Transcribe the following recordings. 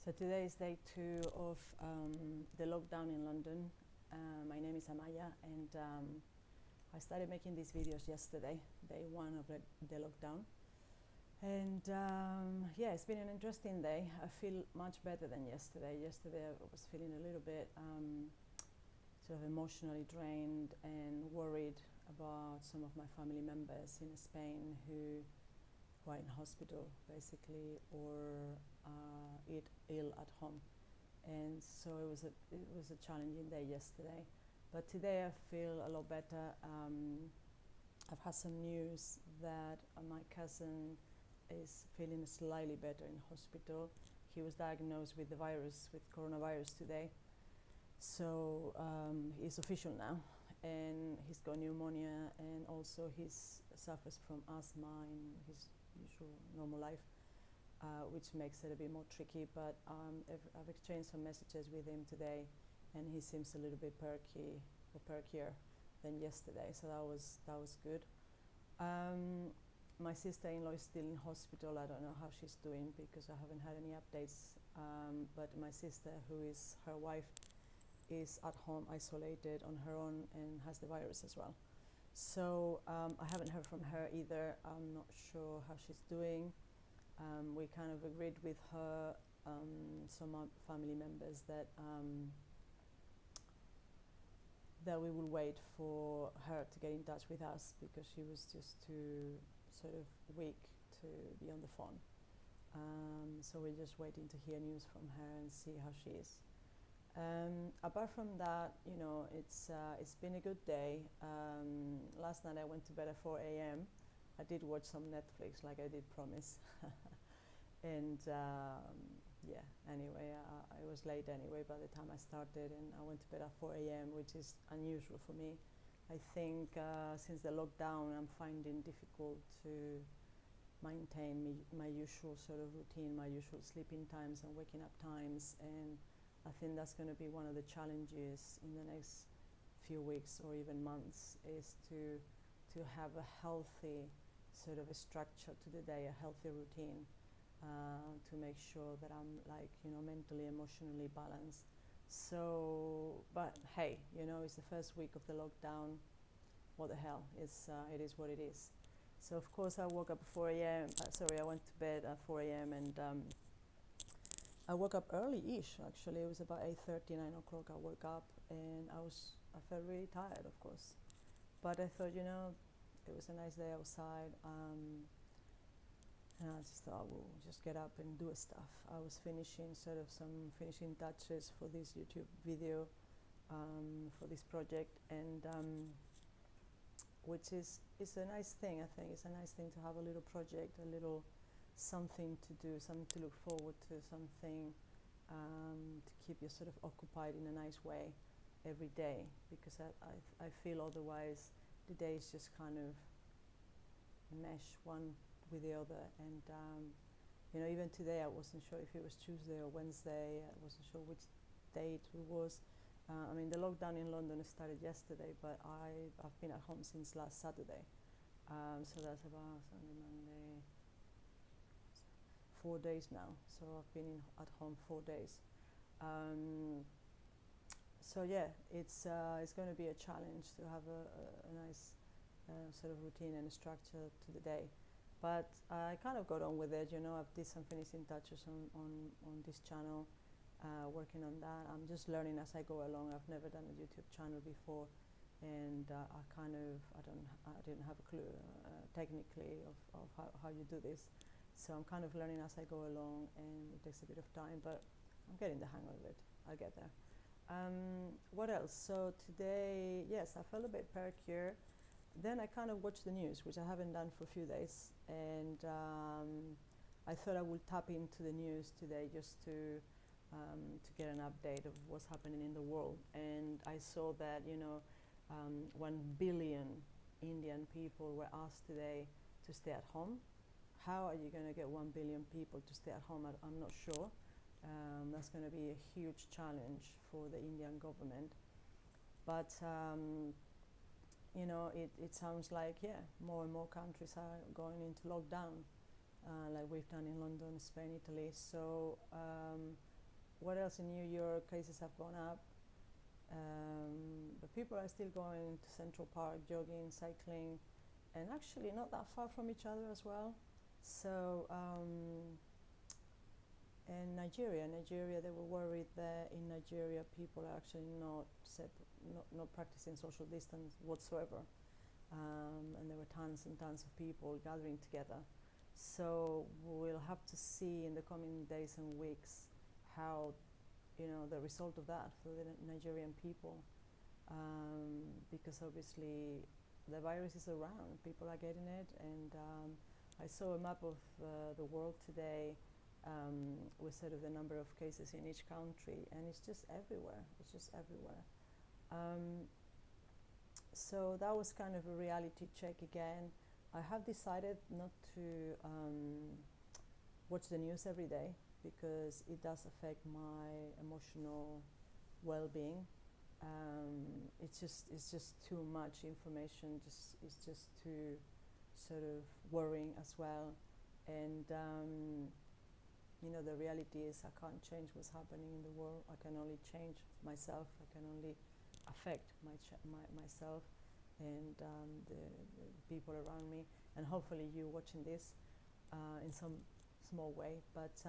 So today is day 2 of the lockdown in London. My name is Amaya, and I started making these videos yesterday, day 1 of the lockdown. And yeah, it's been an interesting day. I feel much better than yesterday. Yesterday I was feeling a little bit sort of emotionally drained and worried about some of my family members in Spain who are in hospital basically, or ill at home. And so it was a challenging day yesterday, but today I feel a lot better. I've had some news that my cousin is feeling slightly better in hospital. He was diagnosed with the virus, with coronavirus today, so he's official now, and he's got pneumonia, and also he suffers from asthma in his usual normal life, which makes it a bit more tricky. But I've exchanged some messages with him today, and he seems a little bit perkier than yesterday, so that was good. My sister-in-law is still in hospital. I don't know how she's doing because I haven't had any updates, but my sister, who is her wife, is at home isolated on her own and has the virus as well. So I haven't heard from her either. I'm not sure how she's doing. We kind of agreed with her, some family members, that we will wait for her to get in touch with us because she was just too sort of weak to be on the phone. So we're just waiting to hear news from her and see how she is. Apart from that, it's been a good day. Last night I went to bed at 4 a.m. I did watch some Netflix, like I did promise. And yeah, anyway, I was late anyway by the time I started, and I went to bed at 4 a.m., which is unusual for me. I think since the lockdown, I'm finding difficult to maintain my usual sort of routine, my usual sleeping times and waking up times, and I think that's going to be one of the challenges in the next few weeks or even months, is to have a healthy sort of a structure to the day, a healthy routine, to make sure that I'm mentally, emotionally balanced. So, but hey, it's the first week of the lockdown. What the hell? It is what it is. So of course I woke up at 4 a.m. I went to bed at 4 a.m. and I woke up early-ish, actually. It was about 8:30, 9 o'clock I woke up, and I felt really tired, of course. But I thought, it was a nice day outside, and I just thought I will just get up and do stuff. I was finishing some finishing touches for this YouTube video, for this project, and which is a nice thing. I think it's a nice thing to have a little project, a little something to do, something to look forward to, something to keep you sort of occupied in a nice way every day, because I feel otherwise the days just kind of mesh one with the other. And even today I wasn't sure if it was Tuesday or Wednesday. I wasn't sure which date it was. The lockdown in London started yesterday, but I've been at home since last Saturday. So that's about Sunday, Monday, 4 days now. So I've been at home 4 days. So yeah, it's going to be a challenge to have a nice sort of routine and structure to the day. But I kind of got on with it. I've did some finishing touches on this channel, working on that. I'm just learning as I go along. I've never done a YouTube channel before, and I didn't have a clue technically of how you do this. So I'm kind of learning as I go along, and it takes a bit of time, but I'm getting the hang of it. I'll get there. What else? So today, yes, I felt a bit perkier. Then I kind of watched the news, which I haven't done for a few days, and I thought I would tap into the news today just to get an update of what's happening in the world. And I saw that 1 billion Indian people were asked today to stay at home. How are you going to get 1 billion people to stay at home? I'm not sure. That's going to be a huge challenge for the Indian government. But it sounds like, more and more countries are going into lockdown, like we've done in London, Spain, Italy. So what else in New York? Cases have gone up, but people are still going to Central Park, jogging, cycling, and actually not that far from each other as well. So, and Nigeria, they were worried that in Nigeria people are actually not practicing social distance whatsoever, and there were tons and tons of people gathering together. So we'll have to see in the coming days and weeks how, the result of that for the Nigerian people, because obviously the virus is around, people are getting it, and I saw a map of the world today, with sort of the number of cases in each country, and it's just everywhere. So that was kind of a reality check again. I have decided not to watch the news every day, because it does affect my emotional well-being. It's just too much information. It's just too sort of worrying as well, and the reality is I can't change what's happening in the world. I can only change myself. I can only affect myself and the people around me, and hopefully you watching this in some small way. But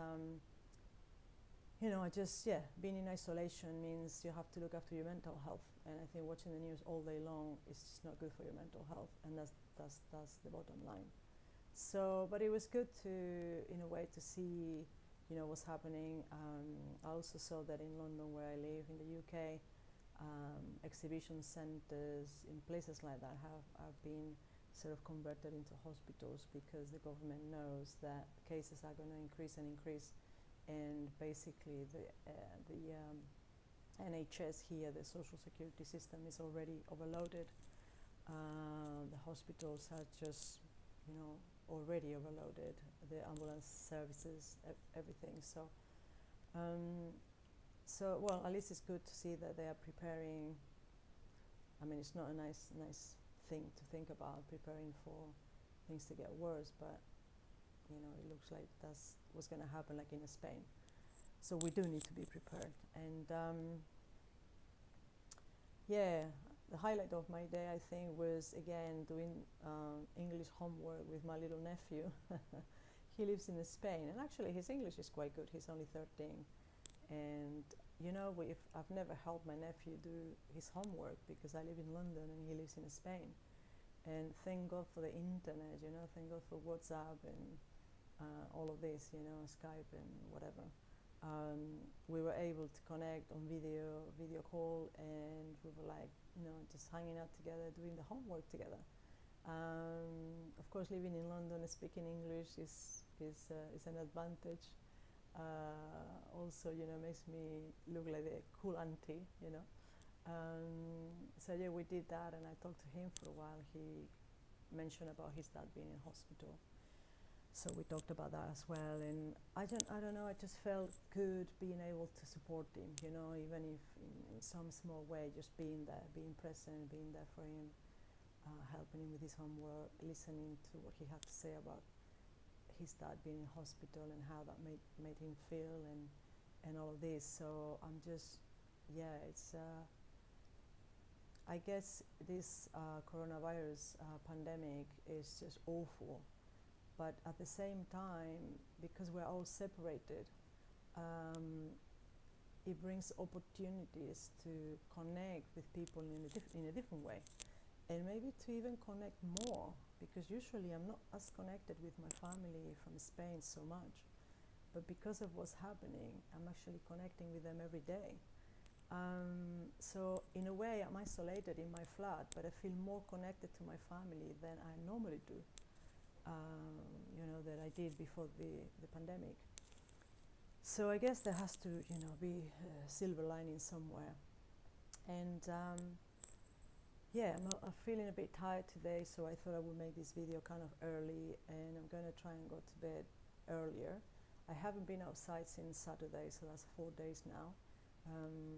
being in isolation means you have to look after your mental health, and I think watching the news all day long is just not good for your mental health, and that's the bottom line. So, but it was good to, in a way, to see, what's happening. I also saw that in London, where I live, in the UK, exhibition centres in places like that have been sort of converted into hospitals, because the government knows that cases are going to increase and increase, and basically the NHS here, the social security system, is already overloaded. The hospitals are just, already overloaded, the ambulance services, everything. So, well, at least it's good to see that they are preparing. I mean, it's not a nice thing to think about, preparing for things to get worse, but it looks like that's what's going to happen, like in Spain. So we do need to be prepared. And the highlight of my day, I think, was again doing English homework with my little nephew. He lives in Spain, and actually his English is quite good. He's only 13, and I've never helped my nephew do his homework, because I live in London and he lives in Spain. And thank God for the internet, thank God for WhatsApp and all of this, Skype and whatever. We were able to connect on video call, and we were like, just hanging out together, doing the homework together. Of course, living in London, speaking English is an advantage. Also, makes me look like a cool auntie, So yeah, we did that, and I talked to him for a while. He mentioned about his dad being in hospital, so we talked about that as well. And I don't know, I just felt good being able to support him, even if in some small way, just being there, being present, being there for him, helping him with his homework, listening to what he had to say about his dad being in hospital and how that made him feel, and all of this. So I'm just, it's I guess this coronavirus pandemic is just awful, but at the same time, because we're all separated, it brings opportunities to connect with people in a different way, and maybe to even connect more, because usually I'm not as connected with my family from Spain so much, but because of what's happening, I'm actually connecting with them every day. So in a way, I'm isolated in my flat, but I feel more connected to my family than I normally do, that I did before the pandemic. So I guess there has to, be a silver lining somewhere. And I'm feeling a bit tired today, so I thought I would make this video kind of early, and I'm going to try and go to bed earlier. I haven't been outside since Saturday, so that's 4 days now.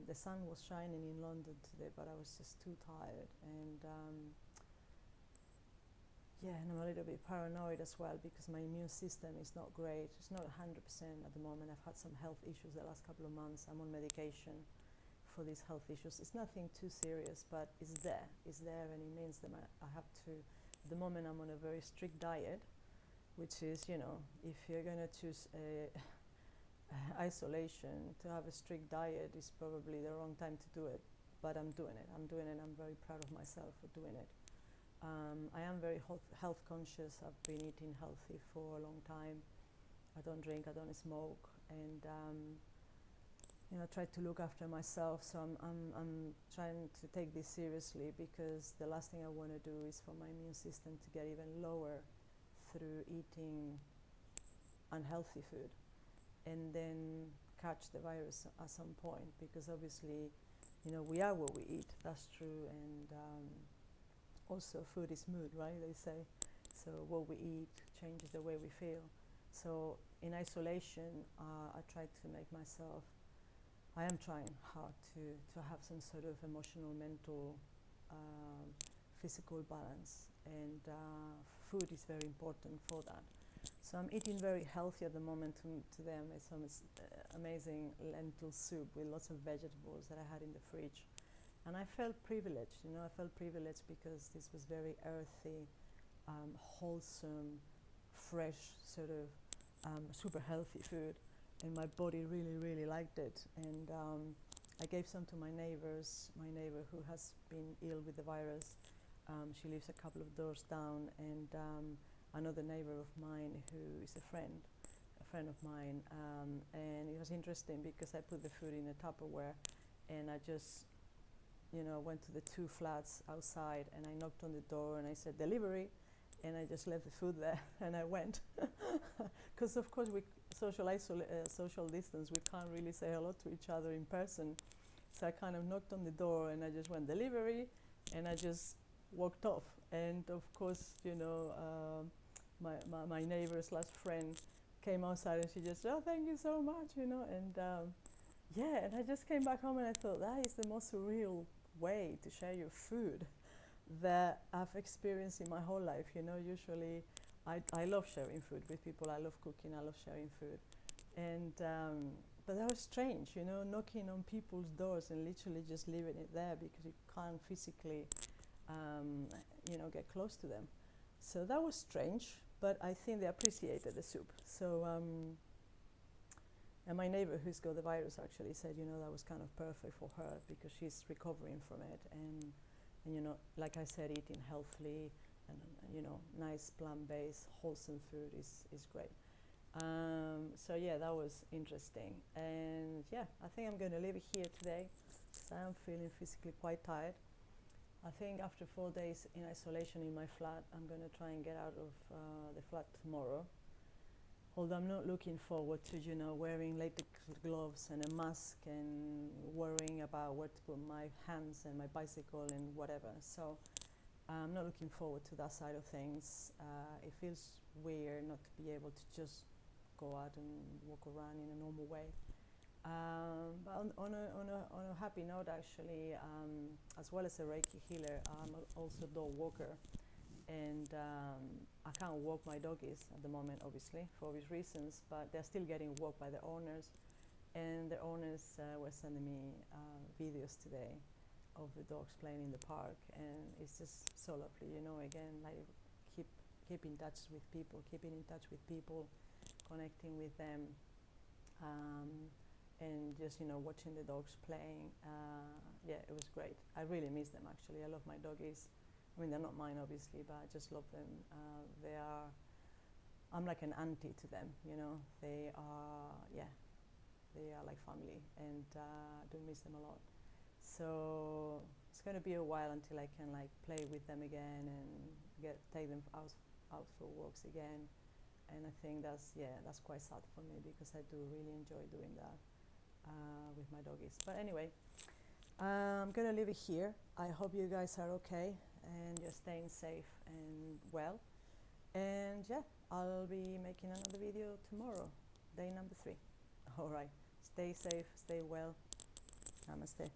The sun was shining in London today, but I was just too tired, and yeah, and I'm a little bit paranoid as well because my immune system is not great. It's not 100% at the moment. I've had some health issues the last couple of months. I'm on medication for these health issues. It's nothing too serious, but it's there. It's there, and it means that I have to. At the moment, I'm on a very strict diet, which is, you know, if you're going to choose isolation, to have a strict diet is probably the wrong time to do it. But I'm doing it. I'm doing it. I'm very proud of myself for doing it. I am very health conscious. I've been eating healthy for a long time. I don't drink, I don't smoke, and you know, try to look after myself. So I'm trying to take this seriously because the last thing I want to do is for my immune system to get even lower through eating unhealthy food and then catch the virus at some point, because obviously, you know, we are what we eat. That's true, and also food is mood, right? They say. So what we eat changes the way we feel. So in isolation, I try to make myself. I am trying hard to have some sort of emotional, mental, physical balance, and food is very important for that. So I'm eating very healthy at the moment. To them, it's some amazing lentil soup with lots of vegetables that I had in the fridge, and I felt privileged. You know, I felt privileged because this was very earthy, wholesome, fresh, sort of super healthy food, and my body really, really liked it. And I gave some to my neighbours. My neighbour who has been ill with the virus, she lives a couple of doors down, and another neighbour of mine who is a friend of mine, and it was interesting because I put the food in a Tupperware, and I just, you know, went to the two flats outside, and I knocked on the door, and I said delivery, and I just left the food there, and I went, because of course we social distance, we can't really say hello to each other in person, so I kind of knocked on the door, and I just went delivery, and I just walked off, and of course, you know, my neighbor slash friend came outside, and she just, oh, thank you so much, you know, and yeah, and I just came back home, and I thought that is the most surreal way to share your food that I've experienced in my whole life. You know, usually I love sharing food with people. I love cooking. I love sharing food, and but that was strange, you know, knocking on people's doors and literally just leaving it there because you can't physically, you know, get close to them. So that was strange, but I think they appreciated the soup. So. And my neighbor who's got the virus actually said, you know, that was kind of perfect for her because she's recovering from it. And you know, like I said, eating healthily and, you know, nice plant-based, wholesome food is great. So yeah, that was interesting. And yeah, I think I'm going to leave it here today because I am feeling physically quite tired. I think after 4 days in isolation in my flat, I'm going to try and get out of the flat tomorrow. Although I'm not looking forward to, you know, wearing latex gloves and a mask and worrying about where to put my hands and my bicycle and whatever. So I'm not looking forward to that side of things. It feels weird not to be able to just go out and walk around in a normal way. But on a happy note, actually, as well as a Reiki healer, I'm also a dog walker. And I can't walk my doggies at the moment, obviously, for obvious reasons, but they're still getting walked by the owners. And the owners were sending me videos today of the dogs playing in the park, and it's just so lovely, you know, again, like keep in touch with people, keeping in touch with people, connecting with them, and just, you know, watching the dogs playing. Yeah, it was great. I really miss them, actually. I love my doggies. I mean, they're not mine, obviously, but I just love them. I'm like an auntie to them, you know. They are like family, and I do miss them a lot. So it's going to be a while until I can like play with them again and take them out for walks again. And I think that's quite sad for me because I do really enjoy doing that with my doggies. But anyway, I'm going to leave it here. I hope you guys are okay and you're staying safe and well. And yeah, I'll be making another video tomorrow, day number 3. All right, stay safe, stay well. Namaste.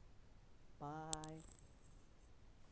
Bye.